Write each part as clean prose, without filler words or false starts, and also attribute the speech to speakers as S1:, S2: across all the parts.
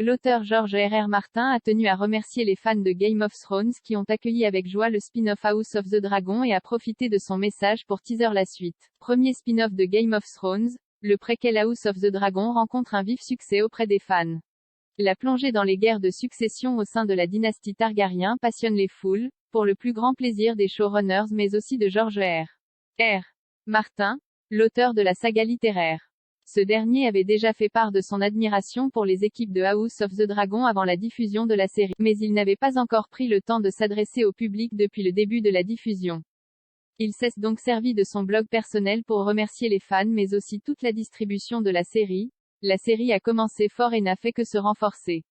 S1: L'auteur George R.R. Martin a tenu à remercier les fans de Game of Thrones qui ont accueilli avec joie le spin-off House of the Dragon et a profité de son message pour teaser la suite. Premier spin-off de Game of Thrones, le préquel House of the Dragon rencontre un vif succès auprès des fans. La plongée dans les guerres de succession au sein de la dynastie Targaryen passionne les foules, pour le plus grand plaisir des showrunners mais aussi de George R.R. Martin, l'auteur de la saga littéraire. Ce dernier avait déjà fait part de son admiration pour les équipes de House of the Dragon avant la diffusion de la série, mais il n'avait pas encore pris le temps de s'adresser au public depuis le début de la diffusion. Il s'est donc servi de son blog personnel pour remercier les fans mais aussi toute la distribution de la série. La série a commencé fort et n'a fait que se renforcer.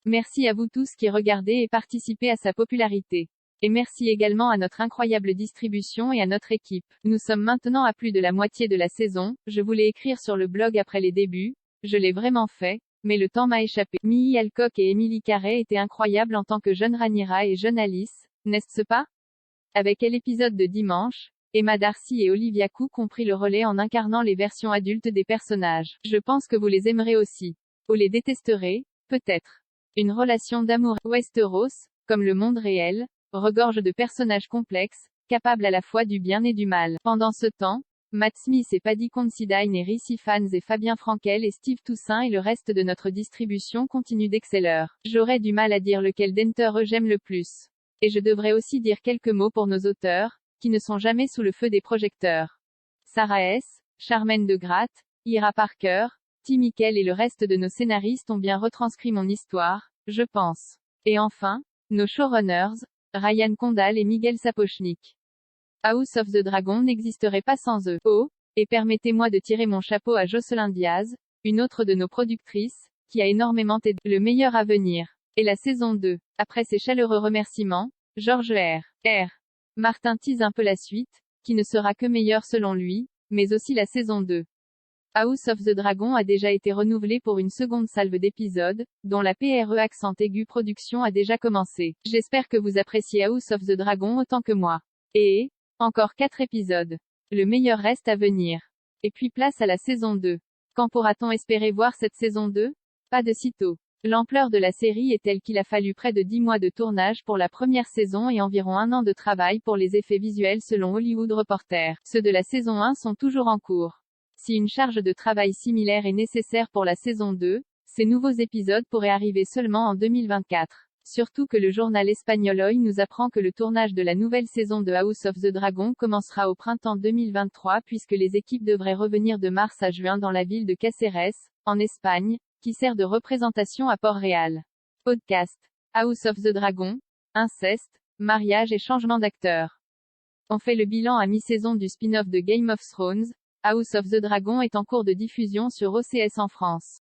S1: Merci à vous tous qui regardez et participez à sa popularité. Et merci également à notre incroyable distribution et à notre équipe. Nous sommes maintenant à plus de la moitié de la saison, je voulais écrire sur le blog après les débuts, je l'ai vraiment fait, mais le temps m'a échappé. Millie Alcock et Emily Carey étaient incroyables en tant que jeune Rhaenyra et jeune Alice, n'est-ce pas? Avec quel épisode de dimanche, Emma Darcy et Olivia Cooke ont pris le relais en incarnant les versions adultes des personnages. Je pense que vous les aimerez aussi. Ou les détesterez, peut-être. Une relation d'amour. Westeros, comme le monde réel, regorge de personnages complexes, capables à la fois du bien et du mal. Pendant ce temps, Matt Smith et Paddy Considine et Ricci Fans et Fabien Frankel et Steve Toussaint et le reste de notre distribution continuent d'exceller. J'aurais du mal à dire lequel d'entre eux j'aime le plus. Et je devrais aussi dire quelques mots pour nos auteurs, qui ne sont jamais sous le feu des projecteurs. Sarah S., Charmaine de Gratte, Ira Parker, Tim Michael et le reste de nos scénaristes ont bien retranscrit mon histoire, je pense. Et enfin, nos showrunners, Ryan Condal et Miguel Sapochnik. House of the Dragon n'existerait pas sans eux. Oh, et permettez-moi de tirer mon chapeau à Jocelyn Diaz, une autre de nos productrices, qui a énormément aidé. Le meilleur à venir. Et la saison 2. Après ces chaleureux remerciements, George R.R. Martin tease un peu la suite, qui ne sera que meilleure selon lui, mais aussi la saison 2. House of the Dragon a déjà été renouvelé pour une seconde salve d'épisodes, dont la PRE accent aigu production a déjà commencé. J'espère que vous appréciez House of the Dragon autant que moi. Et, encore 4 épisodes. Le meilleur reste à venir. Et puis place à la saison 2. Quand pourra-t-on espérer voir cette saison 2? Pas de sitôt. L'ampleur de la série est telle qu'il a fallu près de 10 mois de tournage pour la première saison et environ 1 an de travail pour les effets visuels selon Hollywood Reporter. Ceux de la saison 1 sont toujours en cours. Si une charge de travail similaire est nécessaire pour la saison 2, ces nouveaux épisodes pourraient arriver seulement en 2024. Surtout que le journal espagnol Hoy nous apprend que le tournage de la nouvelle saison de House of the Dragon commencera au printemps 2023 puisque les équipes devraient revenir de mars à juin dans la ville de Cáceres, en Espagne, qui sert de représentation à Port-Réal. Podcast. House of the Dragon, inceste, mariage et changement d'acteur. On fait le bilan à mi-saison du spin-off de Game of Thrones. House of the Dragon est en cours de diffusion sur OCS en France.